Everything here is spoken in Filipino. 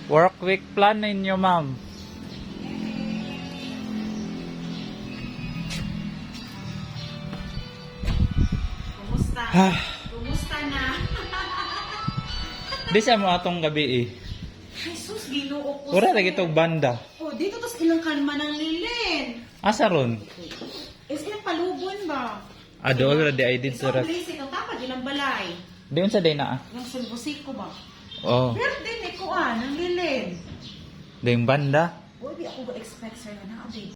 Work week plan ninyo, ma'am. Kumusta? Kumusta na? Di siya mo atong gabi eh. Jesus, ginoo ko. Wala lagi itong banda. Oh, dito tos ilang kalma ng lilin. Asa ron? Is kaya palubon ba? Adol, di ay din Ikaw, surat. Gracie, ang tapad ilang balay. Di sa day na ah. Yung sulbusiko ba? Oh, Pero din, ikuan, ng lilin. di yung banda. Uy, di ako ga-expect sir na update.